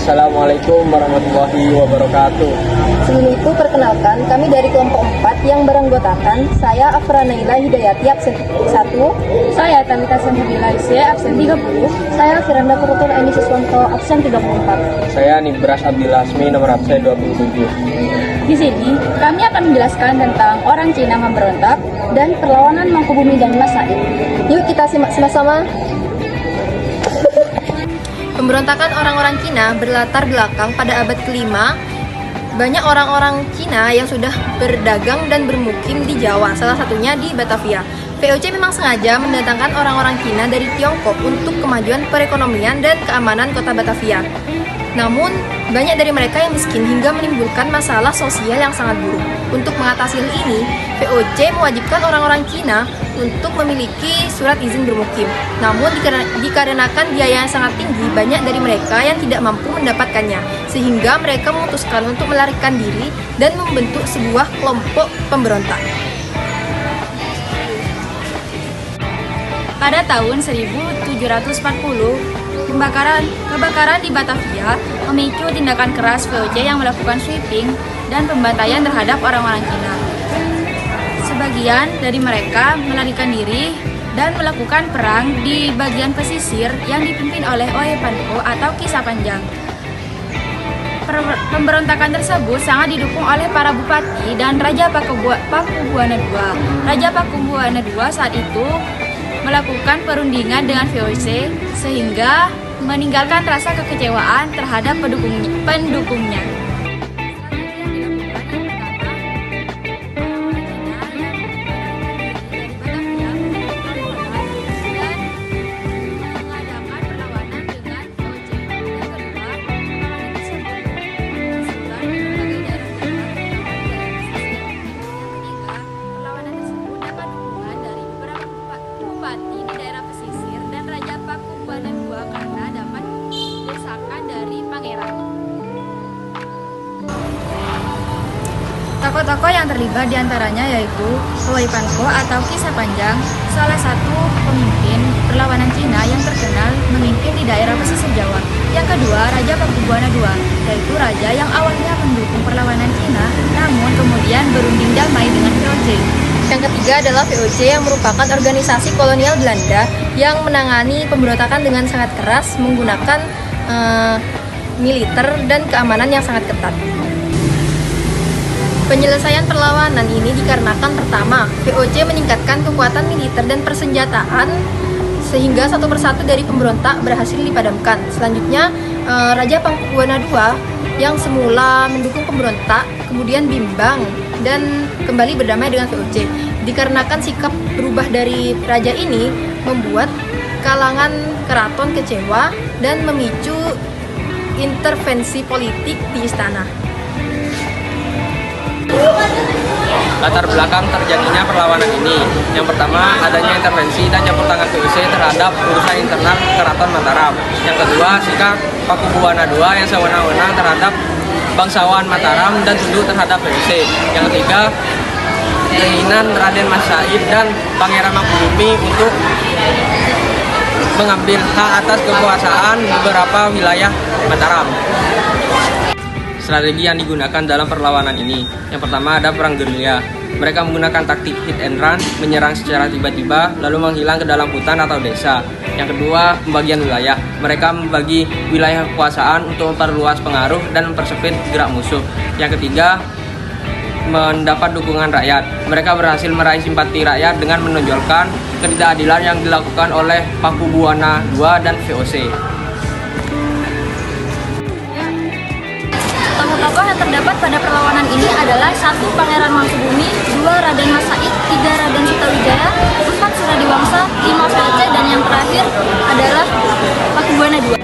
Assalamualaikum warahmatullahi wabarakatuh. Sebelum itu, perkenalkan, kami dari kelompok 4 yang beranggotakan, saya Afra Naila Hidayati, absen 1, Saya Talita Sanhabila Isya, absen 30. saya Firanda Purutur Eni Siswanto, absen 34. Saya Nibras Abdil Asmi, nomor absen 27. Di sini, kami akan menjelaskan tentang orang Cina memberontak dan perlawanan Mangkubumi dan Mas Said. Yuk kita simak sama-sama. Pemberontakan orang-orang Cina berlatar belakang pada abad ke-5. Banyak orang-orang Cina yang sudah berdagang dan bermukim di Jawa, salah satunya di Batavia. VOC memang sengaja mendatangkan orang-orang Cina dari Tiongkok untuk kemajuan perekonomian dan keamanan kota Batavia. Namun, banyak dari mereka yang miskin hingga menimbulkan masalah sosial yang sangat buruk. Untuk mengatasi hal ini, VOC mewajibkan orang-orang Cina untuk memiliki surat izin bermukim. Namun, dikarenakan biaya yang sangat tinggi, banyak dari mereka yang tidak mampu mendapatkannya, sehingga mereka memutuskan untuk melarikan diri dan membentuk sebuah kelompok pemberontak. Pada tahun 1740, kebakaran di Batavia memicu tindakan keras VOC yang melakukan sweeping dan pembantaian terhadap orang-orang Cina. Sebagian dari mereka melarikan diri dan melakukan perang di bagian pesisir yang dipimpin oleh Oe Panko atau Kisah Panjang. Pemberontakan tersebut sangat didukung oleh para bupati dan Raja Pakubuana II. Raja Pakubuana II saat itu melakukan perundingan dengan VOC sehingga meninggalkan rasa kekecewaan terhadap pendukungnya. Bupati di daerah pesisir dan Raja Pakubuana II karena dapat desakan dari pangeran. Tokoh-tokoh yang terlibat diantaranya yaitu Oe Panko atau Kisah Panjang, salah satu pemimpin perlawanan Cina yang terkenal memimpin di daerah pesisir Jawa. Yang kedua, Raja Pakubuana II, yaitu raja yang awalnya mendukung perlawanan Cina, namun kemudian berunding damai dengan VOC. Yang ketiga adalah VOC yang merupakan organisasi kolonial Belanda yang menangani pemberontakan dengan sangat keras menggunakan militer dan keamanan yang sangat ketat. Penyelesaian perlawanan ini dikarenakan pertama, VOC meningkatkan kekuatan militer dan persenjataan sehingga satu persatu dari pemberontak berhasil dipadamkan. Selanjutnya, Raja Pakubuana II yang semula mendukung pemberontak kemudian bimbang dan kembali berdamai dengan VOC. Dikarenakan sikap berubah dari raja ini membuat kalangan keraton kecewa dan memicu intervensi politik di istana. Latar belakang terjadinya perlawanan ini, yang pertama adanya intervensi dan campur tangan VOC terhadap urusan internal Keraton Mataram. Yang kedua, sikap Pakubuana II yang sewenang-wenang terhadap bangsawan Mataram dan tunduk terhadap VOC. Yang ketiga, keinginan Raden Mas Said dan Pangeran Mangkubumi untuk mengambil hak atas kekuasaan beberapa wilayah Mataram. Strategi yang digunakan dalam perlawanan ini, yang pertama ada perang gerilya. Mereka menggunakan taktik hit and run, menyerang secara tiba-tiba lalu menghilang ke dalam hutan atau desa. Yang kedua, pembagian wilayah. Mereka membagi wilayah kekuasaan untuk memperluas pengaruh dan mempersempit gerak musuh. Yang ketiga, mendapat dukungan rakyat. Mereka berhasil meraih simpati rakyat dengan menonjolkan ketidakadilan yang dilakukan oleh Pakubuana II dan VOC. Tokoh-tokoh yang terdapat pada perlawanan ini adalah 1. Pangeran Mangkubumi, 2. Raden Mas Said, 3. Raden Sutawijaya, 4. Suradiwangsa, 5. VOC, dan yang terakhir adalah Pakubuana II.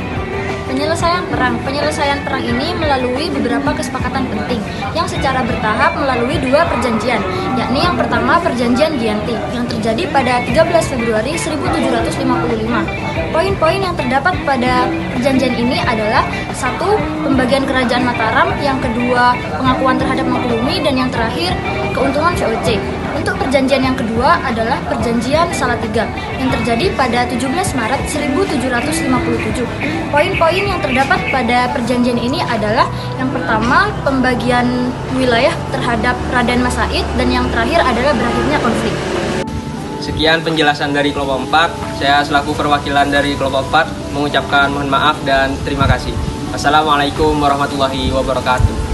Penyelesaian perang ini melalui beberapa kesepakatan penting yang secara bertahap melalui 2 perjanjian, yakni yang pertama Perjanjian Giyanti yang terjadi pada 13 Februari 1755. Poin-poin yang terdapat pada perjanjian ini adalah 1. Pembagian kerajaan Mataram, yang kedua pengakuan terhadap Mangkubumi, dan yang terakhir keuntungan VOC. Untuk perjanjian yang kedua adalah Perjanjian Salatiga yang terjadi pada 17 Maret 1757. Poin-poin yang terdapat pada perjanjian ini adalah yang pertama pembagian wilayah terhadap Raden Mas Said dan yang terakhir adalah berakhirnya konflik. Sekian penjelasan dari kelompok 4. Saya selaku perwakilan dari kelompok 4 mengucapkan mohon maaf dan terima kasih. Assalamualaikum warahmatullahi wabarakatuh.